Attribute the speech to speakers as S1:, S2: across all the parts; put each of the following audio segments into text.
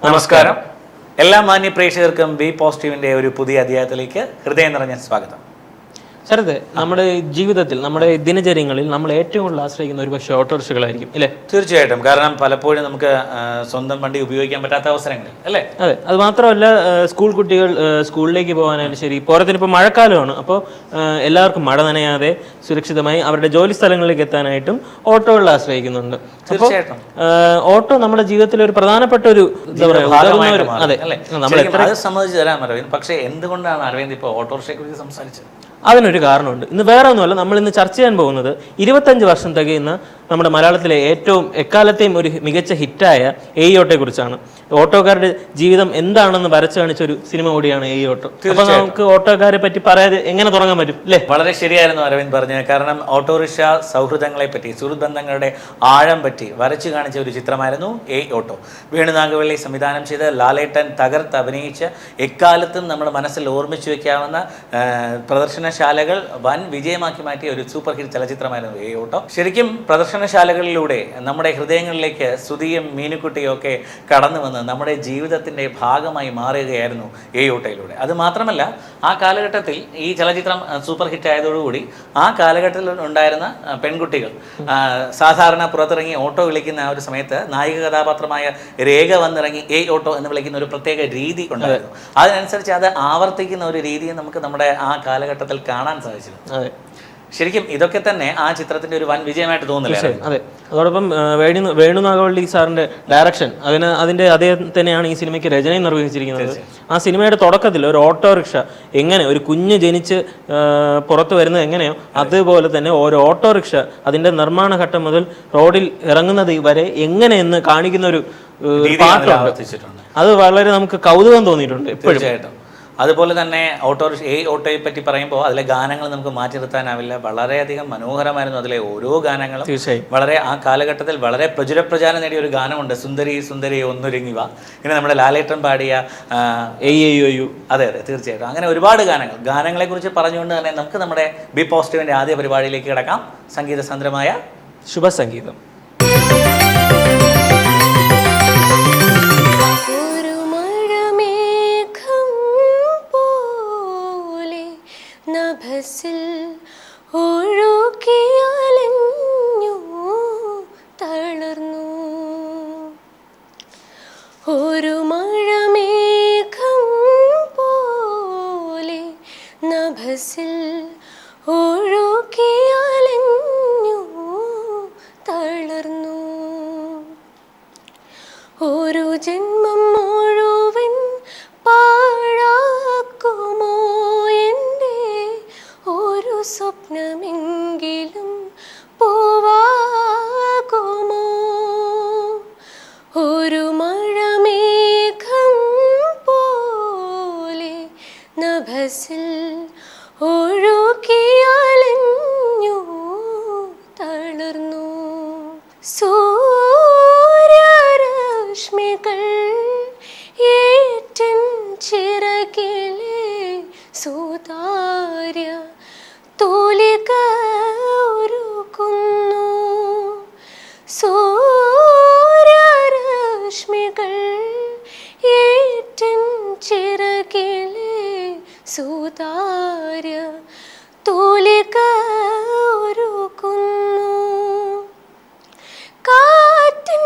S1: നമസ്കാരം. എല്ലാ മാന്യ പ്രേക്ഷകർക്കും ബി പോസിറ്റീവിന്റെ ഒരു പുതിയ അധ്യായത്തിലേക്ക് ഹൃദയം നിറഞ്ഞ സ്വാഗതം.
S2: ശരത്, നമ്മുടെ ജീവിതത്തിൽ, നമ്മുടെ ദിനചര്യങ്ങളിൽ നമ്മൾ ഏറ്റവും കൂടുതൽ ആശ്രയിക്കുന്ന ഒരു പക്ഷേ ഓട്ടോറിക്ഷകളായിരിക്കും അല്ലേ?
S1: തീർച്ചയായിട്ടും. കാരണം പലപ്പോഴും നമുക്ക് സ്വന്തം വണ്ടി ഉപയോഗിക്കാൻ പറ്റാത്ത അവസരങ്ങളിൽ അല്ലേ?
S2: അതെ. അത് മാത്രമല്ല, സ്കൂൾ കുട്ടികൾ സ്കൂളിലേക്ക് പോകാനായാലും ശരി, പോരത്തിന് ഇപ്പോൾ മഴക്കാലമാണ്. അപ്പോൾ എല്ലാവർക്കും മഴ നനയാതെ സുരക്ഷിതമായി അവരുടെ ജോലി സ്ഥലങ്ങളിലേക്ക് എത്താനായിട്ടും ഓട്ടോകളിൽ ആശ്രയിക്കുന്നുണ്ട്.
S1: തീർച്ചയായിട്ടും
S2: ഓട്ടോ നമ്മുടെ ജീവിതത്തിലെ ഒരു പ്രധാനപ്പെട്ട ഒരു
S1: അതെ അത് സമ്മതിച്ചു തരാൻ അരവിന്ദ്. പക്ഷേ എന്തുകൊണ്ടാണ് അരവിന്ദ് ഇപ്പോൾ ഓട്ടോറിക്ഷയെ കുറിച്ച് സംസാരിച്ചത്?
S2: അതിനൊരു കാരണമുണ്ട്. ഇന്ന് വേറെ ഒന്നുമല്ല, നമ്മൾ ഇന്ന് ചർച്ച ചെയ്യാൻ പോകുന്നത് 25 വർഷം തികയുന്ന നമ്മുടെ മലയാളത്തിലെ ഏറ്റവും എക്കാലത്തെയും ഒരു മികച്ച ഹിറ്റായ എ ഓട്ടോയെ കുറിച്ചാണ്. ഓട്ടോക്കാരുടെ ജീവിതം എന്താണെന്ന് വരച്ചു കാണിച്ച ഒരു സിനിമ കൂടിയാണ് എ ഓട്ടോ. അപ്പൊ നമുക്ക് ഓട്ടോക്കാരെ പറ്റി പറയാതെ എങ്ങനെ തുടങ്ങാൻ പറ്റും അല്ലേ?
S1: വളരെ ശരിയായിരുന്നു അരവിന്ദ് പറഞ്ഞത്. കാരണം ഓട്ടോറിക്ഷ സൗഹൃദങ്ങളെ പറ്റി, സുഹൃത്ത് ബന്ധങ്ങളുടെ ആഴം പറ്റി വരച്ചു കാണിച്ച ഒരു ചിത്രമായിരുന്നു എ ഓട്ടോ. വേണു നാഗവള്ളി സംവിധാനം ചെയ്ത് ലാലേട്ടൻ തകർത്ത് അഭിനയിച്ച് എക്കാലത്തും നമ്മുടെ മനസ്സിൽ ഓർമ്മിച്ചു വെക്കാവുന്ന പ്രദർശനശാലകൾ വൻ വിജയമാക്കി മാറ്റിയ ഒരു സൂപ്പർ ഹിറ്റ് ചലച്ചിത്രമായിരുന്നു എ ഓട്ടോ. ശരിക്കും പ്രദർശനശാലകളിലൂടെ നമ്മുടെ ഹൃദയങ്ങളിലേക്ക് സുധിയും മീനുക്കുട്ടിയും ഒക്കെ കടന്നു വന്ന് നമ്മുടെ ജീവിതത്തിൻ്റെ ഭാഗമായി മാറുകയായിരുന്നു എ ഓട്ടോയിലൂടെ. അത് മാത്രമല്ല, ആ കാലഘട്ടത്തിൽ ഈ ചലച്ചിത്രം സൂപ്പർ ഹിറ്റ് ആയതോടുകൂടി ആ കാലഘട്ടത്തിൽ ഉണ്ടായിരുന്ന പെൺകുട്ടികൾ സാധാരണ പുറത്തിറങ്ങി ഓട്ടോ വിളിക്കുന്ന ആ ഒരു സമയത്ത് നായിക കഥാപാത്രമായ രേഖ വന്നിറങ്ങി എ ഓട്ടോ എന്ന് വിളിക്കുന്ന ഒരു പ്രത്യേക രീതി ഉണ്ടായിരുന്നു. അതിനനുസരിച്ച് അത് ആവർത്തിക്കുന്ന ഒരു രീതിയെ നമുക്ക് നമ്മുടെ ആ കാലഘട്ടത്തിൽ കാണാൻ സാധിച്ചിരുന്നു. ശരിക്കും ഇതൊക്കെ തന്നെ ആ ചിത്രത്തിന്റെ ഒരു വൻ വിജയമായിട്ട് തോന്നുന്നില്ല?
S2: അതെ. അതോടൊപ്പം വേണു നാഗവള്ളി സാറിന്റെ ഡയറക്ഷൻ, അതിന്റെ അദ്ദേഹം തന്നെയാണ് ഈ സിനിമയ്ക്ക് രചനയും നിർവഹിച്ചിരിക്കുന്നത്. ആ സിനിമയുടെ തുടക്കത്തിൽ ഒരു ഓട്ടോറിക്ഷ എങ്ങനെ ഒരു കുഞ്ഞ് ജനിച്ച് പുറത്തു വരുന്നത് എങ്ങനെയോ അതുപോലെ തന്നെ ഒരു ഓട്ടോറിക്ഷ അതിന്റെ നിർമ്മാണ ഘട്ടം മുതൽ റോഡിൽ ഇറങ്ങുന്നത് വരെ എങ്ങനെയെന്ന് കാണിക്കുന്ന ഒരു പാട്ടുണ്ട്. അത് വളരെ നമുക്ക് കൗതുകം തോന്നിയിട്ടുണ്ട് എപ്പോഴും.
S1: അതുപോലെ തന്നെ ഓട്ടോയെ പറ്റി പറയുമ്പോൾ അതിലെ ഗാനങ്ങൾ നമുക്ക് മാറ്റി നിർത്താനാവില്ല. വളരെയധികം മനോഹരമായിരുന്നു അതിലെ ഓരോ ഗാനങ്ങളും. വളരെ ആ കാലഘട്ടത്തിൽ വളരെ പ്രചാരം നേടിയ ഒരു ഗാനമുണ്ട്, സുന്ദരി സുന്ദരി ഒന്നൊരുങ്ങിവ. ഇങ്ങനെ നമ്മുടെ ലാലേട്ടൻ പാടിയ അതെ തീർച്ചയായിട്ടും. അങ്ങനെ ഒരുപാട് ഗാനങ്ങളെ കുറിച്ച് പറഞ്ഞുകൊണ്ട് തന്നെ നമുക്ക് നമ്മുടെ ബി പോസിറ്റീവിന്റെ ആദ്യ പരിപാടിയിലേക്ക് കിടക്കാം. സംഗീത സാന്ദ്രമായ
S2: ശുഭസംഗീതം.
S3: തളർന്നു ഒരു മഴമേഘം പോലെ നഭസിൽ ഒഴുകിയലഞ്ഞു തളർന്നു. ഒരു ജന്മം മുഴുവൻ പാഴാക്കുമോ എൻ്റെ ഒരു സ്വപ്നമെങ്കിലും പോവാകുമോ? ഒരു മഴമേഘം പോലെ നഭസിൽ ഒഴുകിയലഞ്ഞു തളർന്നു. സൂര്യരശ്മികൾ ഏറ്റൻ ചിറകിലെ സുതാര്യ തൂലിക ഒരുക്കുന്നു. സൂര്യരശ്മികൾ ഏറ്റൻ ചിറകിലെ സുതാര്യ തൂലിക ഒരുക്കുന്നു. കാറ്റിൻ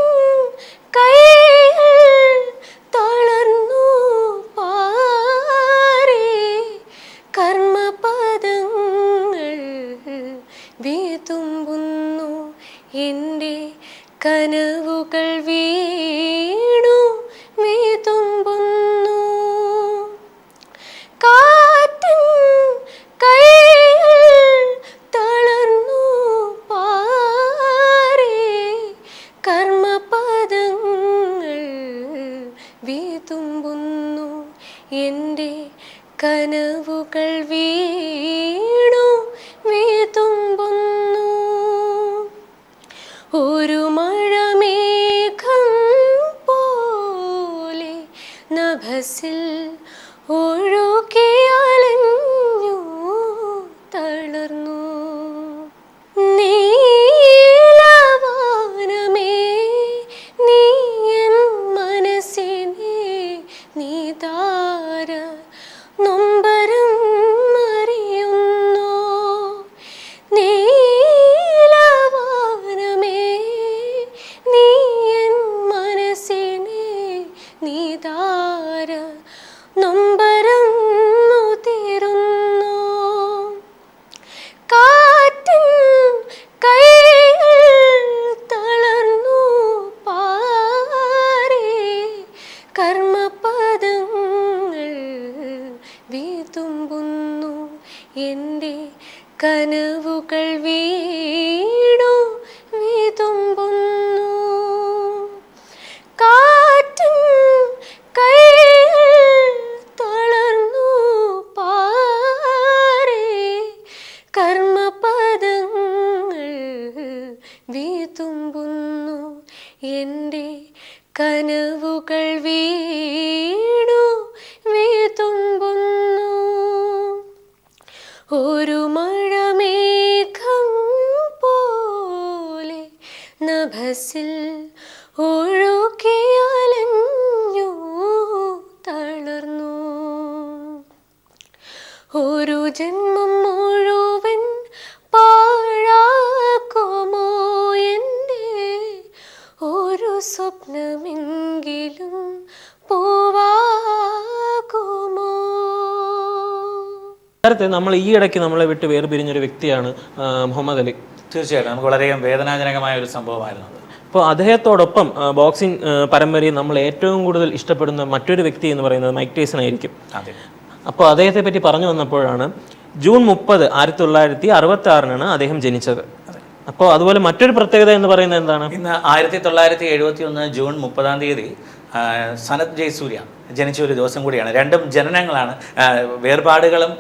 S3: കൈയിൽ തളർന്നു പാറി കർമ്മപദങ്ങൾ വീതുമ്പുന്നു. എൻ്റെ കനവുകൾ വീണു വീതുമ്പുന്നു. കാറ്റിൻ കൈയിൽ തളർന്നു പാറി കർമ്മപദങ്ങൾ വീതുമ്പുന്നു. എൻ്റെ കനവുകൾ വീണു വീതുമ്പുന്നു. ഒരു മഴമേഘം പോലെ നഭസിൽ ഒഴുകിയലഞ്ഞു തളർന്നു. നീലവാനം വീതുമ്പുന്നു എൻ്റെ കനവുകൾ വീണു വീതുമ്പുന്നു ഒരു മഴമേഘം പോലെ നഭസിൽ ഒഴുകിയലഞ്ഞു തളർന്നു ഒരു ജന്മം മുഴുവൻ പാഴാക്കുമോ എൻ്റെ ഒരു സ്വപ്നമെങ്കിലും പൂവാകുമോ?
S2: നേരത്തെ നമ്മൾ ഈ ഇടയ്ക്ക് നമ്മളെ വിട്ട് വേർപിരിഞ്ഞൊരു വ്യക്തിയാണ് മുഹമ്മദ് അലി.
S1: തീർച്ചയായിട്ടും നമുക്ക് വളരെയധികം വേദനാജനകമായ ഒരു സംഭവമായിരുന്നു അത്.
S2: അപ്പോൾ അദ്ദേഹത്തോടൊപ്പം ബോക്സിംഗ് പരമ്പരയിൽ നമ്മൾ ഏറ്റവും കൂടുതൽ ഇഷ്ടപ്പെടുന്ന മറ്റൊരു വ്യക്തി എന്ന് പറയുന്നത് മൈക്ക് ടൈസൺ ആയിരിക്കും.
S1: അതെ.
S2: അപ്പോൾ അദ്ദേഹത്തെ പറ്റി പറഞ്ഞു വന്നപ്പോഴാണ് ജൂൺ 30, 1966 അദ്ദേഹം ജനിച്ചത്. അപ്പോൾ അതുപോലെ മറ്റൊരു പ്രത്യേകത എന്ന് പറയുന്നത് എന്താണ്?
S1: ഇന്ന് 1971 ജൂൺ 30 സനത് ജയസൂര്യ ജനിച്ച ഒരു ദിവസം കൂടിയാണ്. രണ്ടും ജനനങ്ങളാണ്. വേർപാടുകളും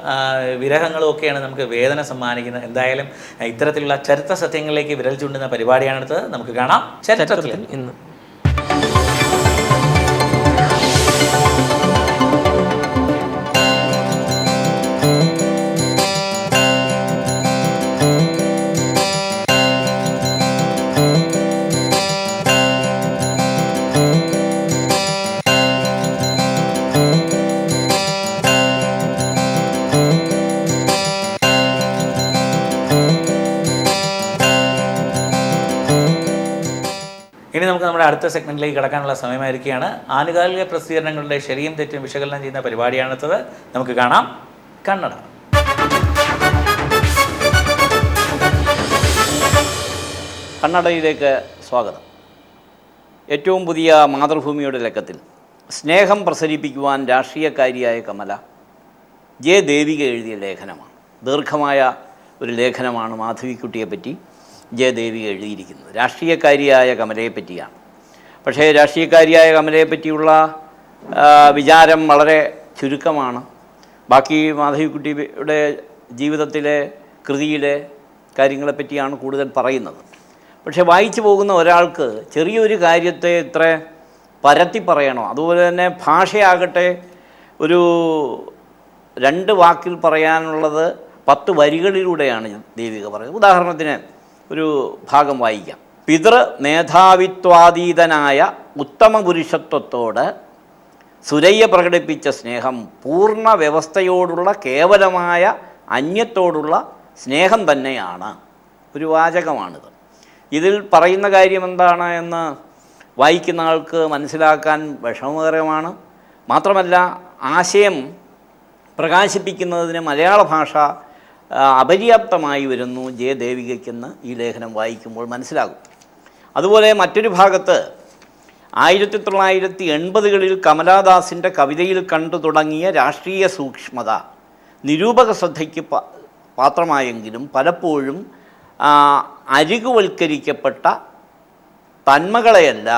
S1: വിരഹങ്ങളും ഒക്കെയാണ് നമുക്ക് വേദന സമ്മാനിക്കുന്നത്. എന്തായാലും ഇത്തരത്തിലുള്ള ചരിത്ര സത്യങ്ങളിലേക്ക് വിരൽ ചൂണ്ടുന്ന പരിപാടിയാണെടുത്തത്. നമുക്ക് കാണാം ചരിത്രത്തിൽ
S2: ഇന്ന്.
S1: ഇനി നമുക്ക് നമ്മുടെ അടുത്ത സെഗ്മെന്റിലേക്ക് കടക്കാനുള്ള സമയമായിരിക്കുകയാണ്. ആനുകാലിക പ്രസിദ്ധീകരണങ്ങളുടെ ശരിയും തെറ്റും വിശകലനം ചെയ്യുന്ന പരിപാടിയാണെടുത്തത്. നമുക്ക് കാണാം കന്നഡ.
S4: കന്നഡയിലേക്ക് സ്വാഗതം. ഏറ്റവും പുതിയ മാതൃഭൂമിയുടെ ലക്കത്തിൽ സ്നേഹം പ്രസരിപ്പിക്കുവാൻ രാഷ്ട്രീയക്കാരിയായ കമല ജെ ദേവിക എഴുതിയ ലേഖനമാണ്. ദീർഘമായ ഒരു ലേഖനമാണ് മാധവിക്കുട്ടിയെപ്പറ്റി ജെ ദേവിക എഴുതിയിരിക്കുന്നത്. രാഷ്ട്രീയക്കാരിയായ കമലയെ പറ്റിയാണ്. പക്ഷേ രാഷ്ട്രീയക്കാരിയായ കമലയെ പറ്റിയുള്ള വിചാരം വളരെ ചുരുക്കമാണ്. ബാക്കി മാധവിക്കുട്ടിയുടെ ജീവിതത്തിലെ കൃതിയിലെ കാര്യങ്ങളെപ്പറ്റിയാണ് കൂടുതൽ പറയുന്നത്. പക്ഷേ വായിച്ചു പോകുന്ന ഒരാൾക്ക് ചെറിയൊരു കാര്യത്തെ ഇത്ര പരത്തി പറയണോ? അതുപോലെ തന്നെ ഭാഷയാകട്ടെ ഒരു 2 വാക്കിൽ പറയാനുള്ളത് 10 വരികളിലൂടെയാണ് ദേവിക പറയുന്നത്. ഉദാഹരണത്തിന് ഒരു ഭാഗം വായിക്കാം. പിതൃ മേധാവിത്വാതീതനായ ഉത്തമ പുരുഷത്വത്തോട് സുരയ്യ പ്രകടിപ്പിച്ച സ്നേഹം പൂർണ്ണ വ്യവസ്ഥയോടുള്ള കേവലമായ അന്യത്തോടുള്ള സ്നേഹം തന്നെയാണ്. ഒരു വാചകമാണിത്. ഇതിൽ പറയുന്ന കാര്യം എന്താണ് എന്ന് വായിക്കുന്ന ആൾക്ക് മനസ്സിലാക്കാൻ വിഷമകരമാണ്. മാത്രമല്ല ആശയം പ്രകാശിപ്പിക്കുന്നതിന് മലയാള ഭാഷ അപര്യാപ്തമായി വരുന്നു ജെ ദേവികയ്ക്കെന്ന് ഈ ലേഖനം വായിക്കുമ്പോൾ മനസ്സിലാകും. അതുപോലെ മറ്റൊരു ഭാഗത്ത് 1980കളിൽ കമലാദാസിൻ്റെ കവിതയിൽ കണ്ടു തുടങ്ങിയ രാഷ്ട്രീയ സൂക്ഷ്മത നിരൂപക ശ്രദ്ധയ്ക്ക് പാത്രമായെങ്കിലും പലപ്പോഴും അരികുവൽക്കരിക്കപ്പെട്ട തന്മകളെയല്ല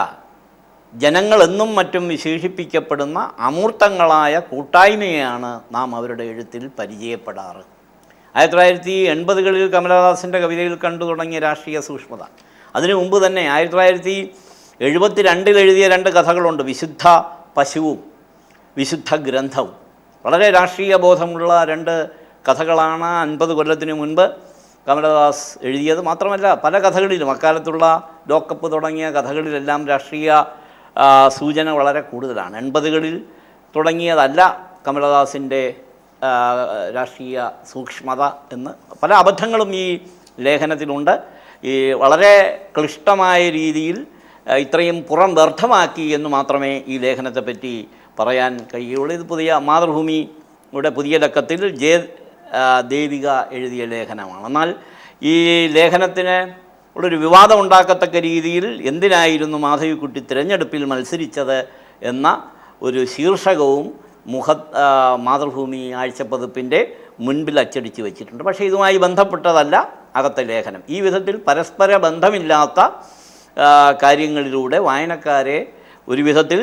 S4: ജനങ്ങളെന്നും മറ്റും വിശേഷിപ്പിക്കപ്പെടുന്ന അമൂർത്തങ്ങളായ കൂട്ടായ്മയെയാണ് നാം അവരുടെ എഴുത്തിൽ പരിചയപ്പെടാറ്. 1980കളിൽ കമലദാസിൻ്റെ കവിതയിൽ കണ്ടു തുടങ്ങിയ രാഷ്ട്രീയ സൂക്ഷ്മത. അതിനു മുമ്പ് തന്നെ 1972 എഴുതിയ 2 കഥകളുണ്ട്. വിശുദ്ധ പശുവും വിശുദ്ധ ഗ്രന്ഥവും. വളരെ രാഷ്ട്രീയ ബോധമുള്ള 2 കഥകളാണ് 50 കൊല്ലത്തിന് മുൻപ് കമലദാസ് എഴുതിയത്. മാത്രമല്ല പല കഥകളിലും അക്കാലത്തുള്ള ലോക്കപ്പ് തുടങ്ങിയ കഥകളിലെല്ലാം രാഷ്ട്രീയ സൂചന വളരെ കൂടുതലാണ്. 80കളിൽ തുടങ്ങിയതല്ല കമലദാസിൻ്റെ രാഷ്ട്രീയ സൂക്ഷ്മത എന്ന് പല അബദ്ധങ്ങളും ഈ ലേഖനത്തിലുണ്ട്. ഈ വളരെ ക്ലിഷ്ടമായ രീതിയിൽ ഇത്രയും പുറം വ്യർത്ഥമാക്കി എന്ന് മാത്രമേ ഈ ലേഖനത്തെപ്പറ്റി പറയാൻ കഴിയുള്ളൂ. ഇത് പുതിയ മാതൃഭൂമിയുടെ പുതിയ ലക്കത്തിൽ ജെ ദേവിക എഴുതിയ ലേഖനമാണ്. എന്നാൽ ഈ ലേഖനത്തിന് ഉള്ളൊരു വിവാദം ഉണ്ടാക്കത്തക്ക രീതിയിൽ എന്തിനായിരുന്നു മാധവിക്കുട്ടി തിരഞ്ഞെടുപ്പിൽ മത്സരിച്ചത് എന്ന ഒരു ശീർഷകവും മാതൃഭൂമി ആഴ്ചപ്പതിപ്പിൻ്റെ മുൻപിൽ അച്ചടിച്ച് വെച്ചിട്ടുണ്ട്. പക്ഷേ ഇതുമായി ബന്ധപ്പെട്ടതല്ല അകത്തെ ലേഖനം. ഈ വിധത്തിൽ പരസ്പര ബന്ധമില്ലാത്ത കാര്യങ്ങളിലൂടെ വായനക്കാരെ ഒരു വിധത്തിൽ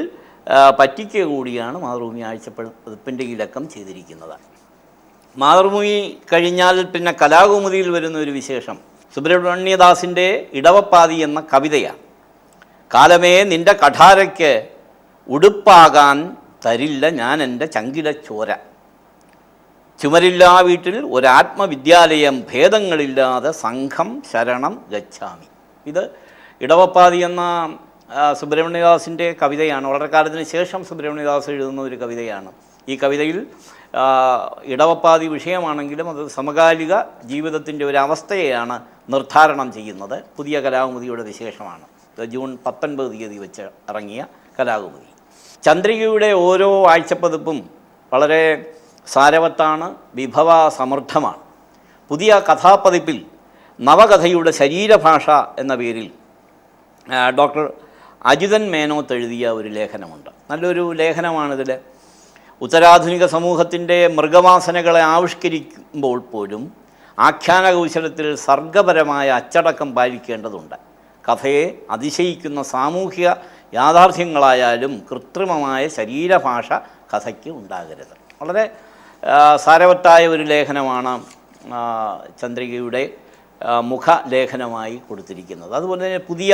S4: പറ്റിക്കുക കൂടിയാണ് മാതൃഭൂമി ആഴ്ചപ്പതിപ്പിൻ്റെ ഈ ലക്കം ചെയ്തിരിക്കുന്നത്. മാതൃഭൂമി കഴിഞ്ഞാൽ പിന്നെ കലാകൗമുദിയിൽ വരുന്ന ഒരു വിശേഷം സുബ്രഹ്മണ്യദാസിൻ്റെ ഇടവപ്പാതി എന്ന കവിതയാണ്. കാലമേ നിൻ്റെ കഠാരയ്ക്ക് ഉടുപ്പാകാൻ തരില്ല ഞാൻ എൻ്റെ ചങ്കില ചോര, ചുമരില്ലാ വീട്ടിൽ ഒരാത്മവിദ്യാലയം, ഭേദങ്ങളില്ലാതെ സംഘം ശരണം ഗച്ഛാമി. ഇത് ഇടവപ്പാതി എന്ന സുബ്രഹ്മണ്യദാസിൻ്റെ കവിതയാണ്. വളരെ കാലത്തിന് ശേഷം സുബ്രഹ്മണ്യദാസ് എഴുതുന്ന ഒരു കവിതയാണ്. ഈ കവിതയിൽ ഇടവപ്പാതി വിഷയമാണെങ്കിലും അത് സമകാലിക ജീവിതത്തിൻ്റെ ഒരു അവസ്ഥയെയാണ് നിർദ്ധാരണം ചെയ്യുന്നത്. പുതിയ കലാകുമുദിയുടെ വിശേഷമാണ്. ജൂൺ 19 തീയതി വെച്ച് ഇറങ്ങിയ കലാകുമുദി. ചന്ദ്രികയുടെ ഓരോ ആഴ്ചപ്പതിപ്പും വളരെ സാരവത്താണ്, വിഭവ സമൃദ്ധമാണ്. പുതിയ കഥാപ്പതിപ്പിൽ നവകഥയുടെ ശരീരഭാഷ എന്ന പേരിൽ ഡോക്ടർ അജിതൻ മേനോത്ത് എഴുതിയ ഒരു ലേഖനമുണ്ട്. നല്ലൊരു ലേഖനമാണിതിൽ. ഉത്തരാധുനിക സമൂഹത്തിൻ്റെ മൃഗവാസനകളെ ആവിഷ്കരിക്കുമ്പോൾ പോലും ആഖ്യാന കൗശലത്തിൽ സർഗപരമായ അച്ചടക്കം പാലിക്കേണ്ടതുണ്ട്. കഥയെ അതിശയിക്കുന്ന സാമൂഹിക യാഥാർത്ഥ്യങ്ങളായാലും കൃത്രിമമായ ശരീരഭാഷ കഥയ്ക്ക് ഉണ്ടാകരുത്. വളരെ സാരവത്തായ ഒരു ലേഖനമാണ് ചന്ദ്രികയുടെ മുഖലേഖനമായി കൊടുത്തിരിക്കുന്നത്. അതുപോലെ തന്നെ പുതിയ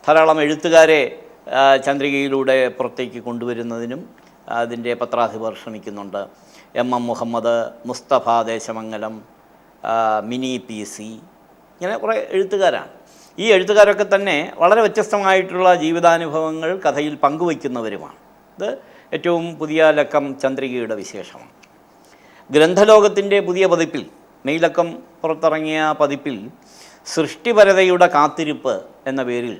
S4: ധാരാളം എഴുത്തുകാരെ ചന്ദ്രികയിലൂടെ പുറത്തേക്ക് കൊണ്ടുവരുന്നതിനും അതിൻ്റെ പത്രാധിപർ ശ്രമിക്കുന്നുണ്ട്. എം മുഹമ്മദ്, മുസ്തഫ ദേശമംഗലം, മിനി PC, ഇങ്ങനെ കുറേ എഴുത്തുകാരാണ്. ഈ എഴുത്തുകാരൊക്കെ തന്നെ വളരെ വ്യത്യസ്തമായിട്ടുള്ള ജീവിതാനുഭവങ്ങൾ കഥയിൽ പങ്കുവയ്ക്കുന്നവരുമാണ്. ഇത് ഏറ്റവും പുതിയ ലക്കം ചന്ദ്രികയുടെ വിശേഷമാണ്. ഗ്രന്ഥലോകത്തിൻ്റെ പുതിയ പതിപ്പിൽ, മെയ്ലക്കം പുറത്തിറങ്ങിയ പതിപ്പിൽ സൃഷ്ടിപരതയുടെ കാത്തിരിപ്പ് എന്ന പേരിൽ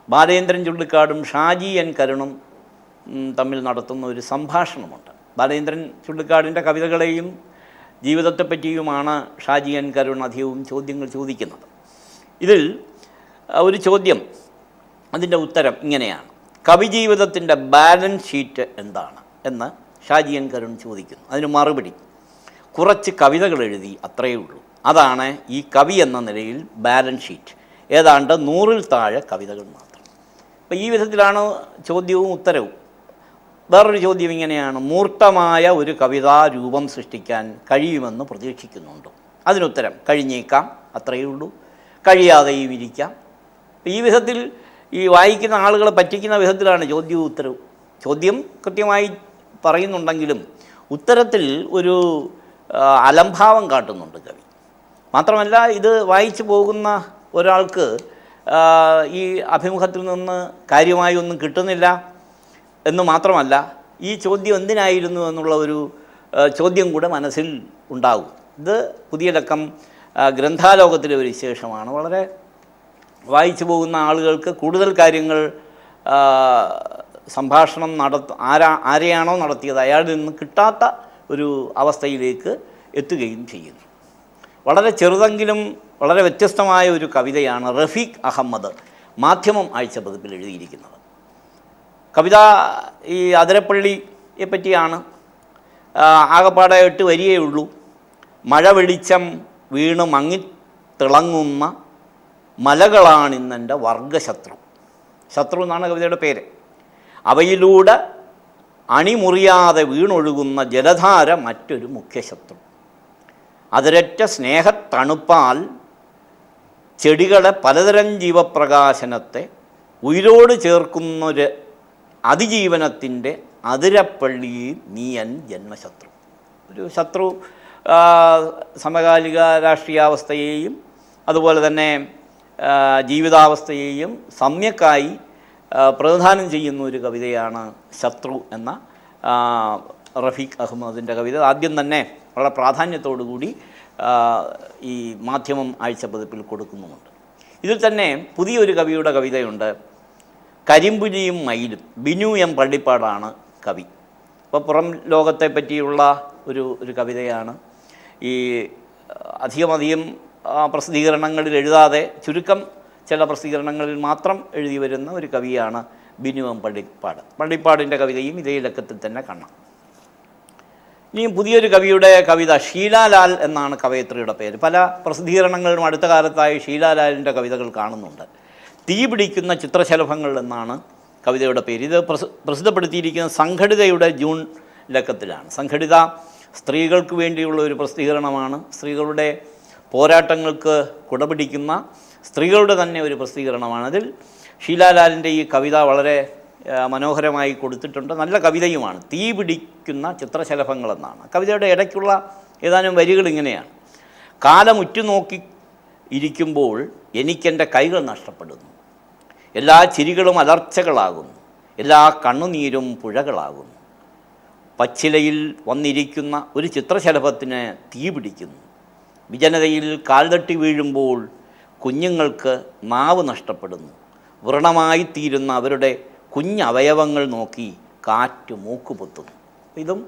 S4: ബാലേന്ദ്രൻ ചുള്ളിക്കാടും ഷാജി N കരുണും തമ്മിൽ നടത്തുന്ന ഒരു സംഭാഷണമുണ്ട്. ബാലേന്ദ്രൻ ചുള്ളിക്കാടിൻ്റെ കവിതകളെയും ജീവിതത്തെപ്പറ്റിയുമാണ് ഷാജി N കരുൺ അധികവും ചോദ്യങ്ങൾ ചോദിക്കുന്നത്. ഇതിൽ ഒരു ചോദ്യം, അതിൻ്റെ ഉത്തരം ഇങ്ങനെയാണ്: കവിജീവിതത്തിൻ്റെ ബാലൻസ് ഷീറ്റ് എന്താണ് എന്ന് ഷാജി N കരുൺ ചോദിക്കുന്നു. അതിന് മറുപടി, കുറച്ച് കവിതകൾ എഴുതി, അത്രയേ ഉള്ളൂ. അതാണ് ഈ കവി എന്ന നിലയിൽ ബാലൻസ് ഷീറ്റ്. ഏതാണ്ട് 100-ൽ താഴെ കവിതകൾ മാത്രം. അപ്പോൾ ഈ വിധത്തിലാണ് ചോദ്യവും ഉത്തരവും. വേറൊരു ചോദ്യം ഇങ്ങനെയാണ്: മൂർത്തമായ ഒരു കവിതാ രൂപം സൃഷ്ടിക്കാൻ കഴിയുമെന്ന് പ്രതീക്ഷിക്കുന്നുണ്ടോ? അതിനുത്തരം, കഴിഞ്ഞേക്കാം, അത്രയേ ഉള്ളൂ, കഴിയാതെയും ഇരിക്കാം. ഈ വിധത്തിൽ ഈ വായിക്കുന്ന ആളുകളെ പറ്റിക്കുന്ന വിധത്തിലാണ് ചോദ്യവും ഉത്തരവും. ചോദ്യം കൃത്യമായി പറയുന്നുണ്ടെങ്കിലും ഉത്തരത്തിൽ ഒരു അലംഭാവം കാട്ടുന്നുണ്ട് കവി. മാത്രമല്ല, ഇത് വായിച്ചു പോകുന്ന ഒരാൾക്ക് ഈ അഭിമുഖത്തിൽ നിന്ന് കാര്യമായി ഒന്നും കിട്ടുന്നില്ല എന്ന് മാത്രമല്ല, ഈ ചോദ്യം എന്തിനായിരുന്നു എന്നുള്ള ഒരു ചോദ്യം കൂടെ മനസ്സിൽ ഉണ്ടാകും. ഇത് പുതിയ ലക്കം ഗ്രന്ഥാലോകത്തിലെ ഒരു വിശേഷമാണ്. വളരെ വായിച്ചു പോകുന്ന ആളുകൾക്ക് കൂടുതൽ കാര്യങ്ങൾ സംഭാഷണം ആരെയാണോ നടത്തിയത് അയാളിൽ നിന്ന് കിട്ടാത്ത ഒരു അവസ്ഥയിലേക്ക് എത്തുകയും ചെയ്യുന്നു. വളരെ ചെറുതെങ്കിലും വളരെ വ്യത്യസ്തമായ ഒരു കവിതയാണ് റഫീഖ് അഹമ്മദ് മാധ്യമം ആഴ്ചപ്പതിപ്പിൽ എഴുതിയിരിക്കുന്നത്. കവിത ഈ അതിരപ്പള്ളിയെ പറ്റിയാണ്. ആകപ്പാടെ 8 വരിയേ ഉള്ളൂ. മഴ വെളിച്ചം വീണ് മങ്ങിത്തിളങ്ങുന്ന മലകളാണിന്നെൻ്റെ വർഗശത്രു. ശത്രു എന്നാണ് കവിതയുടെ പേര്. അവയിലൂടെ അണിമുറിയാതെ വീണൊഴുകുന്ന ജലധാര മറ്റൊരു മുഖ്യശത്രു. അതിരറ്റ സ്നേഹത്തണുപ്പാൽ ചെടികളെ പലതരം ജീവപ്രകാശനത്തെ ഉയിരോട് ചേർക്കുന്നൊരു അതിജീവനത്തിൻ്റെ അതിരപ്പള്ളിയിൽ നീയൻ ജന്മശത്രു. ഒരു ശത്രു സമകാലിക രാഷ്ട്രീയാവസ്ഥയെയും അതുപോലെ തന്നെ ജീവിതാവസ്ഥയെയും സമ്യക്കായി പ്രതിനിധാനം ചെയ്യുന്ന ഒരു കവിതയാണ് ശത്രു എന്ന റഫീഖ് അഹമ്മദിൻ്റെ കവിത. ആദ്യം തന്നെ വളരെ പ്രാധാന്യത്തോടുകൂടി ഈ മാധ്യമം ആഴ്ചപ്പതിപ്പിൽ കൊടുക്കുന്നുമുണ്ട്. ഇതിൽ തന്നെ പുതിയൊരു കവിയുടെ കവിതയുണ്ട്, കരിമ്പുലിയും മയിലും. ബിനു M പള്ളിപ്പാടാണ് കവി. അപ്പോൾ പുറം ലോകത്തെ പറ്റിയുള്ള ഒരു കവിതയാണ്. ഈ അധികം പ്രസിദ്ധീകരണങ്ങളിൽ എഴുതാതെ ചുരുക്കം ചില പ്രസിദ്ധീകരണങ്ങളിൽ മാത്രം എഴുതി വരുന്ന ഒരു കവിയാണ് ബിനു M പള്ളിപ്പാട്. പള്ളിപ്പാടിൻ്റെ കവിതയും ഇതേ ലക്കത്തിൽ തന്നെ കാണാം. ഇനിയും പുതിയൊരു കവിയുടെ കവിത, ഷീലാലാൽ എന്നാണ് കവയത്രിയുടെ പേര്. പല പ്രസിദ്ധീകരണങ്ങളിലും അടുത്ത കാലത്തായി ഷീലാലാലിൻ്റെ കവിതകൾ കാണുന്നുണ്ട്. തീ പിടിക്കുന്ന ചിത്രശലഭങ്ങൾ എന്നാണ് കവിതയുടെ പേര്. ഇത് പ്രസിദ്ധപ്പെടുത്തിയിരിക്കുന്ന സംഘടിതയുടെ ജൂൺ ലക്കത്തിലാണ്. സംഘടിത സ്ത്രീകൾക്ക് വേണ്ടിയുള്ള ഒരു പ്രസിദ്ധീകരണമാണ്. സ്ത്രീകളുടെ പോരാട്ടങ്ങൾക്ക് കുടപിടിക്കുന്ന സ്ത്രീകളുടെ തന്നെ ഒരു പ്രസിദ്ധീകരണമാണ്. അതിൽ ഷീലാലാലിൻ്റെ ഈ കവിത വളരെ മനോഹരമായി കൊടുത്തിട്ടുണ്ട്. നല്ല കവിതയുമാണ്. തീ പിടിക്കുന്ന ചിത്രശലഭങ്ങളെന്നാണ് കവിതയുടെ ഇടയ്ക്കുള്ള ഏതാനും വരികൾ ഇങ്ങനെയാണ്: കാലം ഉറ്റുനോക്കി ഇരിക്കുമ്പോൾ എനിക്കെൻ്റെ കൈകൾ നഷ്ടപ്പെടുന്നു, എല്ലാ ചിരികളും അലർച്ചകളാകുന്നു, എല്ലാ കണ്ണുനീരും പുഴകളാകുന്നു, പച്ചിലയിൽ വന്നിരിക്കുന്ന ഒരു ചിത്രശലഭത്തിന് തീ പിടിക്കുന്നു, വിജനതയിൽ കാൽതട്ടി വീഴുമ്പോൾ കുഞ്ഞുങ്ങൾക്ക് നാവ് നഷ്ടപ്പെടുന്നു, വ്രണമായിത്തീരുന്ന അവരുടെ കുഞ്ഞവയവങ്ങൾ നോക്കി കാറ്റ് മൂക്കുപൊത്തുന്നു. ഇതും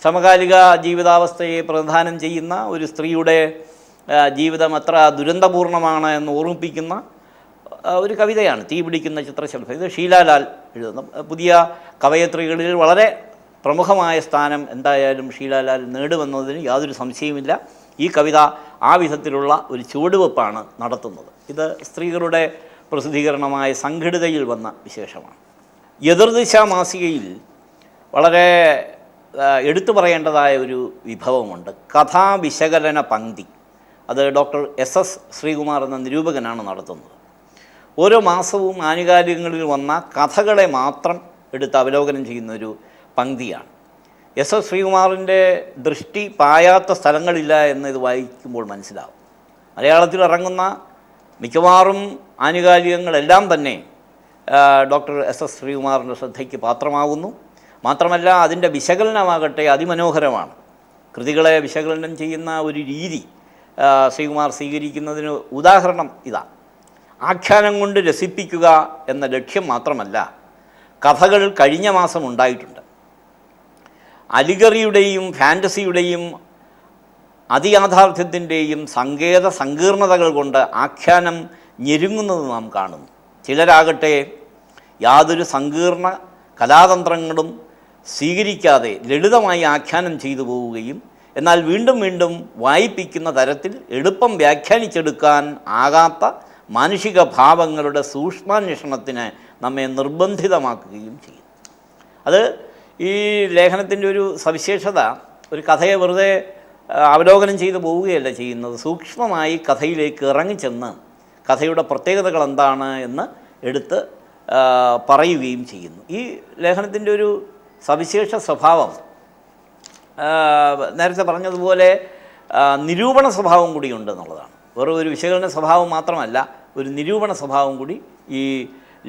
S4: സമകാലിക ജീവിതാവസ്ഥയെ പ്രതിനിധാനം ചെയ്യുന്ന ഒരു സ്ത്രീയുടെ ജീവിതം എത്ര ദുരന്തപൂർണമാണ് എന്ന് ഓർമ്മിപ്പിക്കുന്ന ഒരു കവിതയാണ് തീ പിടിക്കുന്ന ചിത്രശലഭം. ഇത് ഷീലാലാൽ എഴുതുന്നു. പുതിയ കവയത്രികളിൽ വളരെ പ്രമുഖമായ സ്ഥാനം എന്തായാലും ഷീലാലാൽ നേടുമെന്നതിന് യാതൊരു സംശയവുമില്ല. ഈ കവിത ആ വിധത്തിലുള്ള ഒരു ചുവടുവെപ്പാണ് നടത്തുന്നത്. ഇത് സ്ത്രീകളുടെ പ്രസിദ്ധീകരണമായ സംഘടിതയിൽ വന്ന വിശേഷമാണ്. എതിർദിശ മാസികയിൽ വളരെ എടുത്തു പറയേണ്ടതായ ഒരു വിഭവമുണ്ട്, കഥാവിശകലന പങ്ക്തി. അത് ഡോക്ടർ എസ് ശ്രീകുമാർ എന്ന നിരൂപകനാണ് നടത്തുന്നത്. ഓരോ മാസവും ആനുകാലികങ്ങളിൽ വന്ന കഥകളെ മാത്രം എടുത്ത് അവലോകനം ചെയ്യുന്നൊരു പങ്ക്തിയാണ്. എസ് ശ്രീകുമാറിൻ്റെ ദൃഷ്ടി പായാത്ത സ്ഥലങ്ങളില്ല എന്ന് ഇത് വായിക്കുമ്പോൾ മനസ്സിലാവും. മലയാളത്തിൽ ഇറങ്ങുന്ന മിക്കവാറും ആനുകാലികങ്ങളെല്ലാം തന്നെ ഡോക്ടർ എസ് ശ്രീകുമാറിൻ്റെ ശ്രദ്ധയ്ക്ക് പാത്രമാകുന്നു. മാത്രമല്ല അതിൻ്റെ വിശകലനമാകട്ടെ അതിമനോഹരമാണ്. കൃതികളെ വിശകലനം ചെയ്യുന്ന ഒരു രീതി ശ്രീകുമാർ സ്വീകരിക്കുന്നതിന് ഉദാഹരണം ഇതാ: ആഖ്യാനം കൊണ്ട് രസിപ്പിക്കുക എന്ന ലക്ഷ്യം മാത്രമല്ല, കഥകൾ കഴിഞ്ഞ മാസം ഉണ്ടായിട്ടുണ്ട്. അലിഗറിയുടെയും ഫാൻറ്റസിയുടെയും അതിയാഥാർത്ഥ്യത്തിൻ്റെയും സങ്കീർണതകൾ കൊണ്ട് ആഖ്യാനം ഞെരുങ്ങുന്നത് നാം കാണുന്നു. ചിലരാകട്ടെ യാതൊരു സങ്കീർണ കലാതന്ത്രങ്ങളും സ്വീകരിക്കാതെ ലളിതമായി ആഖ്യാനം ചെയ്തു പോവുകയും എന്നാൽ വീണ്ടും വീണ്ടും വായിപ്പിക്കുന്ന തരത്തിൽ എളുപ്പം വ്യാഖ്യാനിച്ചെടുക്കാൻ ആകാത്ത മാനുഷിക ഭാവങ്ങളുടെ സൂക്ഷ്മാന്വേഷണത്തിന് നമ്മെ നിർബന്ധിതമാക്കുകയും ചെയ്യും. അത് ഈ ലേഖനത്തിൻ്റെ ഒരു സവിശേഷത. ഒരു കഥയെ വെറുതെ അവലോകനം ചെയ്തു പോവുകയല്ല ചെയ്യുന്നത്, സൂക്ഷ്മമായി കഥയിലേക്ക് ഇറങ്ങിച്ചെന്ന് കഥയുടെ പ്രത്യേകതകൾ എന്താണ് എന്ന് എടുത്ത് പറയുകയും ചെയ്യുന്നു. ഈ ലേഖനത്തിൻ്റെ ഒരു സവിശേഷ സ്വഭാവം നേരത്തെ പറഞ്ഞതുപോലെ നിരൂപണ സ്വഭാവം കൂടി ഉണ്ടെന്നുള്ളതാണ്. വെറും ഒരു വിശകലന സ്വഭാവം മാത്രമല്ല, ഒരു നിരൂപണ സ്വഭാവം കൂടി ഈ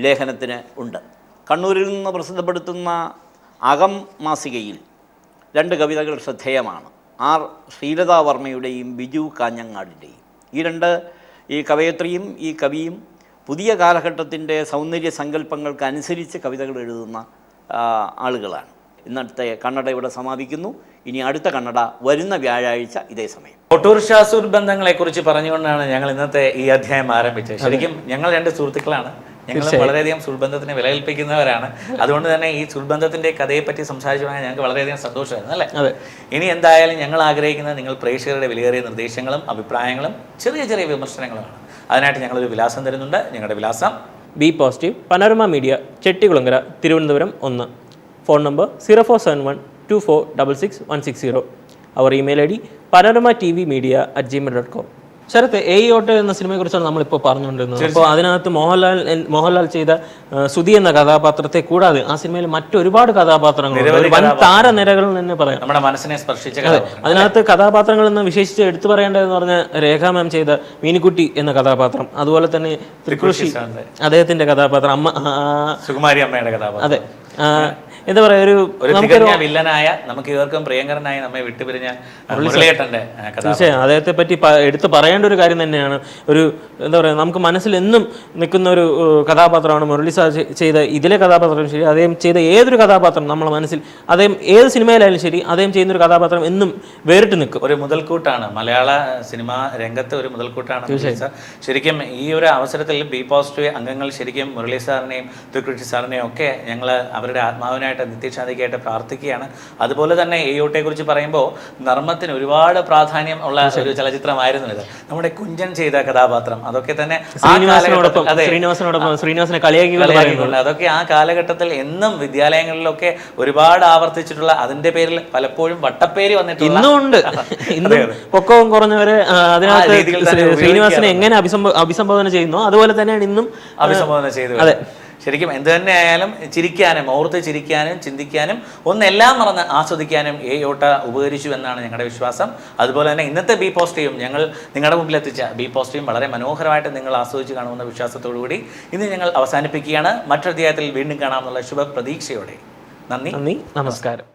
S4: ലേഖനത്തിന് ഉണ്ട്. കണ്ണൂരിൽ നിന്ന് പ്രസിദ്ധപ്പെടുത്തുന്ന അകം മാസികയിൽ 2 കവിതകൾ ശ്രദ്ധേയമാണ്. ആർ ശ്രീലതാവർമ്മയുടെയും ബിജു കാഞ്ഞങ്ങാടിൻ്റെയും. ഈ കവയത്രിയും ഈ കവിയും പുതിയ കാലഘട്ടത്തിൻ്റെ സൗന്ദര്യ സങ്കല്പങ്ങൾക്കനുസരിച്ച് കവിതകൾ എഴുതുന്ന ആളുകളാണ്. ഇന്നത്തെ കണ്ണട ഇവിടെ സമാപിക്കുന്നു. ഇനി അടുത്ത കണ്ണട വരുന്ന വ്യാഴാഴ്ച ഇതേ സമയം.
S1: ഓട്ടോറിക്ഷ സുഹൃത്ബന്ധങ്ങളെക്കുറിച്ച് പറഞ്ഞുകൊണ്ടാണ് ഞങ്ങൾ ഇന്നത്തെ ഈ അധ്യായം ആരംഭിച്ചത്. ശരിക്കും ഞങ്ങൾ 2 സുഹൃത്തുക്കളാണ്. ഞങ്ങൾ വളരെയധികം സുഹൃത്ബന്ധത്തിന് വില കൽപ്പിക്കുന്നവരാണ്. അതുകൊണ്ട് തന്നെ ഈ സുഹൃത്ബന്ധത്തിൻ്റെ കഥയെപ്പറ്റി സംസാരിച്ചു പറഞ്ഞാൽ ഞങ്ങൾക്ക് വളരെയധികം സന്തോഷമായിരുന്നു, അല്ലേ? ഇനി എന്തായാലും ഞങ്ങൾ ആഗ്രഹിക്കുന്നത് നിങ്ങൾ പ്രേക്ഷകരുടെ വിലയേറിയ നിർദ്ദേശങ്ങളും അഭിപ്രായങ്ങളും ചെറിയ ചെറിയ വിമർശനങ്ങളുമാണ്. അതിനായിട്ട് ഞങ്ങളൊരു വിലാസം തരുന്നുണ്ട്. ഞങ്ങളുടെ വിലാസം
S2: B positive, Panorama Media, Chettikulangara, Thiruvananthapuram 1. Phone number 047124666160. അവർ email ID panorama.tvmedia@gmail.com. Sharath, Auto എന്ന സിനിമയെക്കുറിച്ചാണ് നമ്മളിപ്പോൾ പറഞ്ഞുകൊണ്ടിരുന്നത്. അപ്പോൾ അതിനകത്ത് മോഹൻലാൽ ചെയ്ത സുധി എന്ന കഥാപാത്രത്തെ കൂടാതെ ആ സിനിമയിൽ മറ്റൊരുപാട് കഥാപാത്രങ്ങളുണ്ട്. വൻ താരനിരകൾ തന്നെ പറയാം,
S1: നമ്മുടെ മനസ്സിനെ സ്പർശിച്ച.
S2: അതിനകത്ത് കഥാപാത്രങ്ങൾ എന്ന് വിശേഷിച്ച് എടുത്തു പറയേണ്ടതെന്ന് പറഞ്ഞാൽ രേഖ മാം ചെയ്ത മീനുക്കുട്ടി എന്ന കഥാപാത്രം, അതുപോലെ തന്നെ ത്രികൃഷി അദ്ദേഹത്തിന്റെ കഥാപാത്രം,
S1: സുകുമാരി അമ്മയുടെ കഥാപാത്രം.
S2: അതെ, എന്താ പറയാ, ഒരു
S1: വില്ലനായ നമുക്ക് ഇവർക്കും പ്രിയങ്കരനായ നമ്മെ വിട്ടുപിരിഞ്ഞ മുരളിയേട്ടന്റെ
S2: തീർച്ചയായും അദ്ദേഹത്തെ പറ്റി എടുത്ത് പറയേണ്ട ഒരു കാര്യം തന്നെയാണ്. ഒരു എന്താ പറയുക, നമുക്ക് മനസ്സിൽ എന്നും നിൽക്കുന്ന ഒരു കഥാപാത്രമാണ് മുരളി സാർ ചെയ്ത ഇതിലെ കഥാപാത്രം. ശരി, അദ്ദേഹം ചെയ്ത ഏതൊരു കഥാപാത്രം നമ്മളെ മനസ്സിൽ, അദ്ദേഹം ഏത് സിനിമയിലായാലും ശരി, അദ്ദേഹം ചെയ്യുന്ന ഒരു കഥാപാത്രം എന്നും വേറിട്ട് നിൽക്കും.
S1: ഒരു മുതൽക്കൂട്ടാണ് മലയാള സിനിമാ രംഗത്ത്, ഒരു മുതൽക്കൂട്ടാണ് മുരളി സാർ. ശരിക്കും ഈ ഒരു അവസരത്തിൽ ബി പോസിറ്റീവ് അംഗങ്ങൾ ശരിക്കും മുരളി സാറിനെയും ത്രികൃഷി സാറിനെയും ഒക്കെ ഞങ്ങൾ അവരുടെ ആത്മാവിനായി ആത്മാവിനായിട്ട് നിത്യശാന്തിക്കായിട്ട് പ്രാർത്ഥിക്കുകയാണ്. അതുപോലെ തന്നെ എയോട്ടെക്കുറിച്ച് പറയുമ്പോൾ നർമ്മത്തിന് ഒരുപാട് പ്രാധാന്യം ഉള്ള ഒരു ചലച്ചിത്രമായിരുന്നു ഇത്. നമ്മുടെ കുഞ്ചൻ ചെയ്ത കഥാപാത്രം അതൊക്കെ തന്നെ
S2: ശ്രീനിവാസനെ കളിയാക്കിക്കൊണ്ട്
S1: അതൊക്കെ ആ കാലഘട്ടത്തിൽ എന്നും വിദ്യാലയങ്ങളിലൊക്കെ ഒരുപാട് ആവർത്തിച്ചിട്ടുള്ള, അതിന്റെ പേരിൽ പലപ്പോഴും വട്ടപ്പേര് വന്നിട്ടുണ്ട്.
S2: ഇന്നും ഉണ്ട്. ഇന്നും പൊക്കവും കുറഞ്ഞവരെ അതിനകത്ത് ശ്രീനിവാസനെ എങ്ങനെ അഭിസംബോധന ചെയ്യുന്നു അതുപോലെ തന്നെയാണ് ഇന്നും
S1: അഭിസംബോധന ചെയ്തു. അതെ, ശരിക്കും എന്ത് തന്നെ ആയാലും ചിരിക്കാനും ഓർത്ത് ചിരിക്കാനും ചിന്തിക്കാനും ഒന്നെല്ലാം മറന്ന് ആസ്വദിക്കാനും എയോട്ട ഉപകരിച്ചു എന്നാണ് ഞങ്ങളുടെ വിശ്വാസം. അതുപോലെ തന്നെ ഇന്നത്തെ ബി പോസിറ്റീവും ഞങ്ങൾ നിങ്ങളുടെ മുമ്പിൽ എത്തിച്ച ബി പോസിറ്റീവും വളരെ മനോഹരമായിട്ട് നിങ്ങൾ ആസ്വദിച്ച് കാണുമെന്ന വിശ്വാസത്തോടു കൂടി ഇന്ന് ഞങ്ങൾ അവസാനിപ്പിക്കുകയാണ്. മറ്റൊരു അധ്യായത്തിൽ വീണ്ടും കാണാമെന്നുള്ള ശുഭപ്രതീക്ഷയോടെ നന്ദി,
S2: നമസ്കാരം.